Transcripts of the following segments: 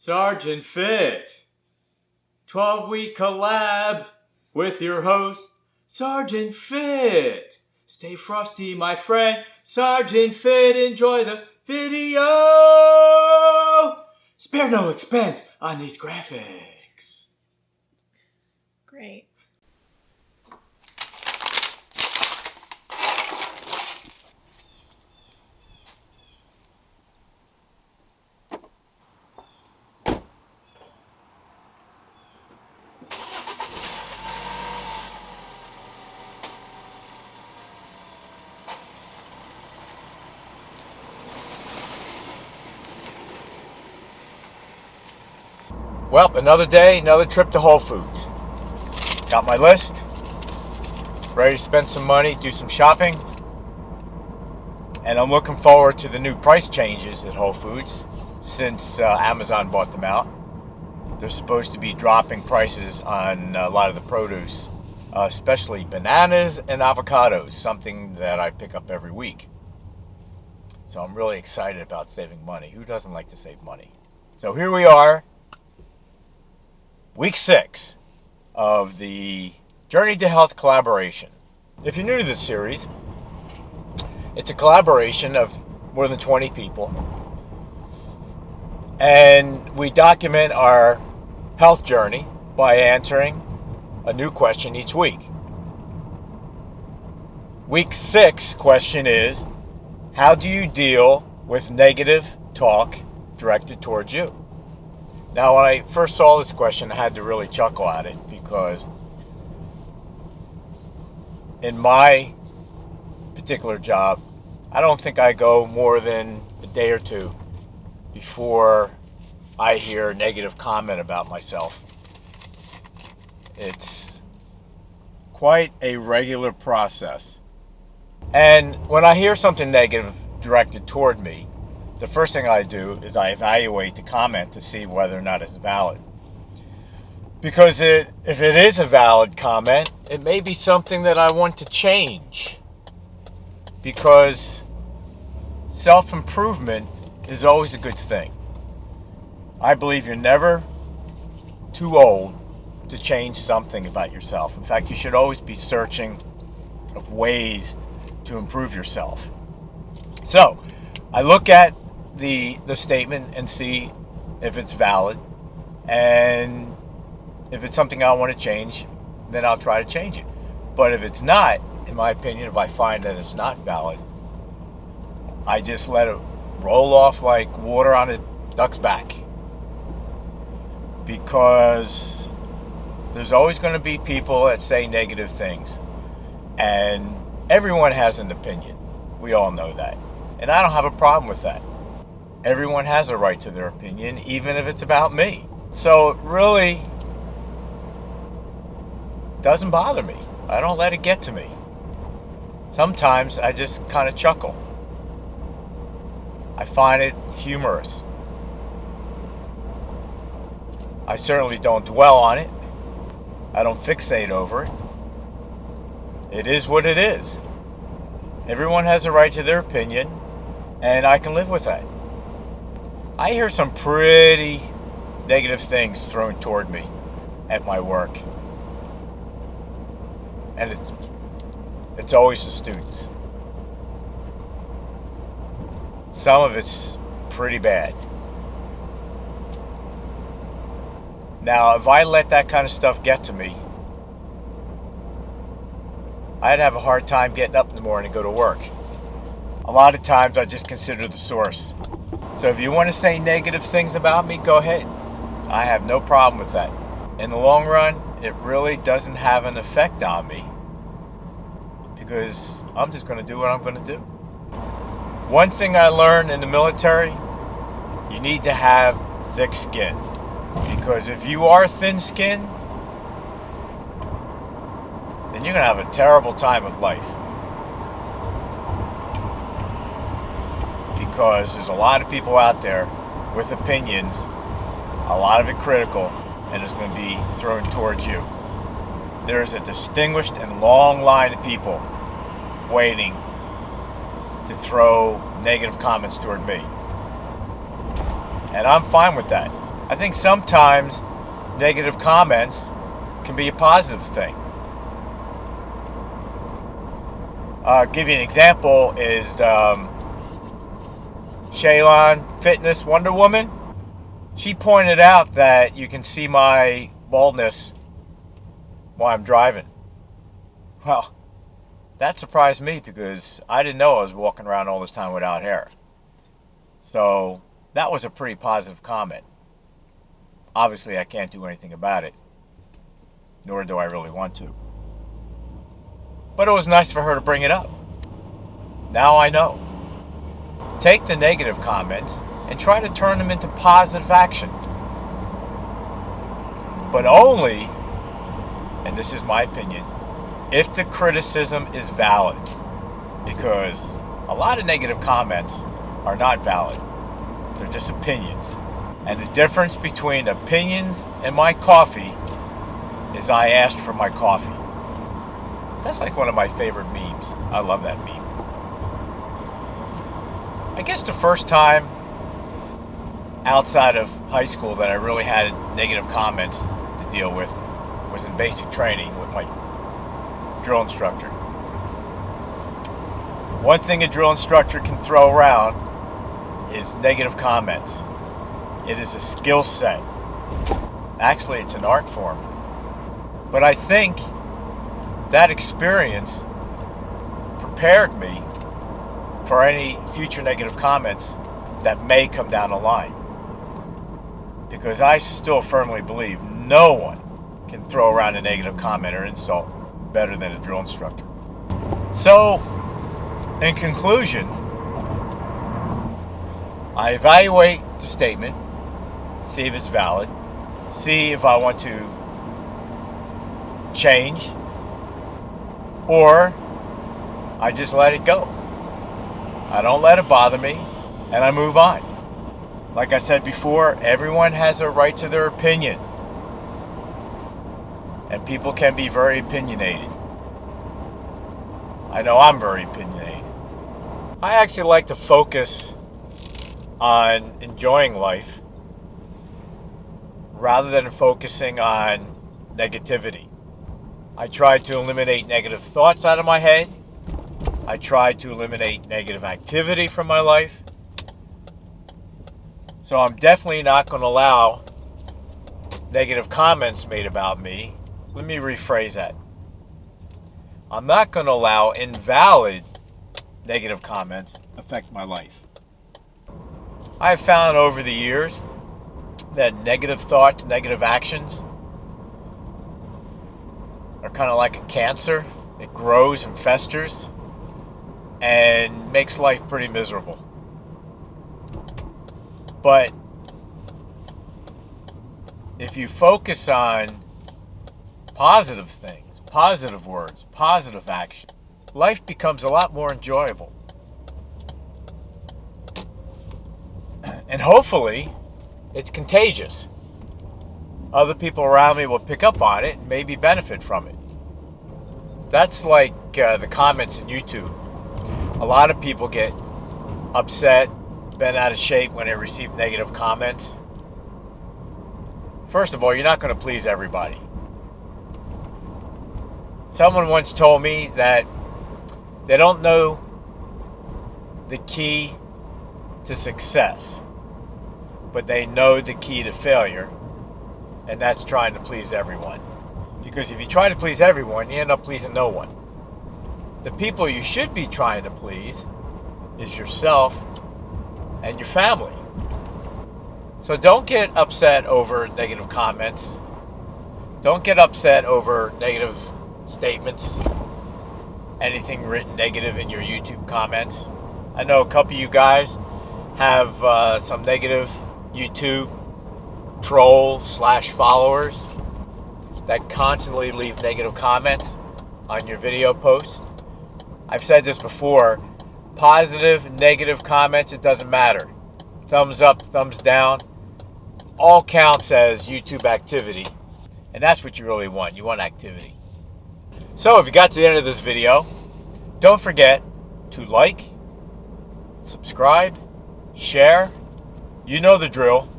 Sergeant Fit, 12-week collab with your host, Sergeant Fit. Stay frosty, my friend. Sergeant Fit, enjoy the video. Spare no expense on these graphics. Great. Well, another day, another trip to Whole Foods. Got my list. Ready to spend some money, do some shopping. And I'm looking forward to the new price changes at Whole Foods since Amazon bought them out. They're supposed to be dropping prices on a lot of the produce, especially bananas and avocados, something that I pick up every week. So I'm really excited about saving money. Who doesn't like to save money? So here we are. Week 6 of the Journey to Health collaboration. If you're new to this series, it's a collaboration of more than 20 people. And we document our health journey by answering a new question each week. Week 6 question is, how do you deal with negative talk directed towards you? Now, when I first saw this question, I had to really chuckle at it because in my particular job, I don't think I go more than a day or two before I hear a negative comment about myself. It's quite a regular process. And when I hear something negative directed toward me, the first thing I do is I evaluate the comment to see whether or not it's valid. Because if it is a valid comment, it may be something that I want to change. Because self-improvement is always a good thing. I believe you're never too old to change something about yourself. In fact, you should always be searching of ways to improve yourself. So, I look at the statement and see if it's valid, and if it's something I want to change, then I'll try to change it. But if it's not, in my opinion, if I find that it's not valid, I just let it roll off like water on a duck's back, because there's always going to be people that say negative things, and everyone has an opinion. We all know that, and I don't have a problem with that. Everyone has a right to their opinion, even if it's about me. So it really doesn't bother me. I don't let it get to me. Sometimes I just kind of chuckle. I find it humorous. I certainly don't dwell on it. I don't fixate over it. It is what it is. Everyone has a right to their opinion, and I can live with that. I hear some pretty negative things thrown toward me at my work. And it's always the students. Some of it's pretty bad. Now, if I let that kind of stuff get to me, I'd have a hard time getting up in the morning and go to work. A lot of times I just consider the source. So if you want to say negative things about me, go ahead. I have no problem with that. In the long run, it really doesn't have an effect on me, because I'm just going to do what I'm going to do. One thing I learned in the military, you need to have thick skin. Because if you are thin-skinned, then you're going to have a terrible time with life. Because there's a lot of people out there with opinions, a lot of it critical, and it's going to be thrown towards you. There's a distinguished and long line of people waiting to throw negative comments toward me. And I'm fine with that. I think sometimes negative comments can be a positive thing. Give you an example is Shaylon Fitness Wonder Woman. She pointed out that you can see my baldness while I'm driving. Well, that surprised me because I didn't know I was walking around all this time without hair. So that was a pretty positive comment. Obviously, I can't do anything about it, nor do I really want to. But it was nice for her to bring it up. Now I know. Take the negative comments and try to turn them into positive action. But only, and this is my opinion, if the criticism is valid. Because a lot of negative comments are not valid. They're just opinions. And the difference between opinions and my coffee is I asked for my coffee. That's like one of my favorite memes. I love that meme. I guess the first time outside of high school that I really had negative comments to deal with was in basic training with my drill instructor. One thing a drill instructor can throw around is negative comments. It is a skill set. Actually, it's an art form. But I think that experience prepared me for any future negative comments that may come down the line. Because I still firmly believe no one can throw around a negative comment or insult better than a drill instructor. So, in conclusion, I evaluate the statement, see if it's valid, see if I want to change, or I just let it go. I don't let it bother me, and I move on. Like I said before, everyone has a right to their opinion. And people can be very opinionated. I know I'm very opinionated. I actually like to focus on enjoying life rather than focusing on negativity. I try to eliminate negative thoughts out of my head. I try to eliminate negative activity from my life. So I'm definitely not going to allow negative comments made about me. Let me rephrase that. I'm not going to allow invalid negative comments affect my life. I have found over the years that negative thoughts, negative actions are kind of like a cancer. It grows and festers and makes life pretty miserable. But if you focus on positive things, positive words, positive action, life becomes a lot more enjoyable. And hopefully, it's contagious. Other people around me will pick up on it and maybe benefit from it. That's like the comments in YouTube. A lot of people get upset, bent out of shape when they receive negative comments. First of all, you're not going to please everybody. Someone once told me that they don't know the key to success, but they know the key to failure, and that's trying to please everyone. Because if you try to please everyone, you end up pleasing no one. The people you should be trying to please is yourself and your family. So don't get upset over negative comments. Don't get upset over negative statements. Anything written negative in your YouTube comments. I know a couple of you guys have some negative YouTube troll/followers that constantly leave negative comments on your video posts. I've said this before, positive, negative comments, it doesn't matter. Thumbs up, thumbs down, all counts as YouTube activity. And that's what you really want. You want activity. So if you got to the end of this video, don't forget to like, subscribe, share. You know the drill.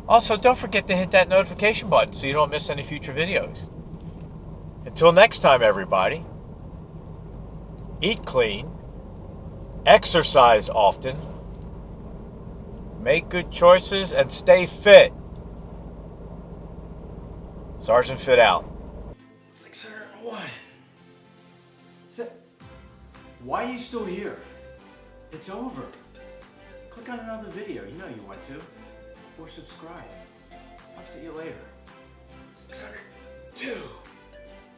Also, don't forget to hit that notification button so you don't miss any future videos. Until next time, everybody, eat clean, exercise often, make good choices, and stay fit. Sergeant Fit out. 601. Why are you still here? It's over. Click on another video, you know you want to. Or subscribe. I'll see you later. 602.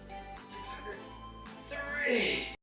603.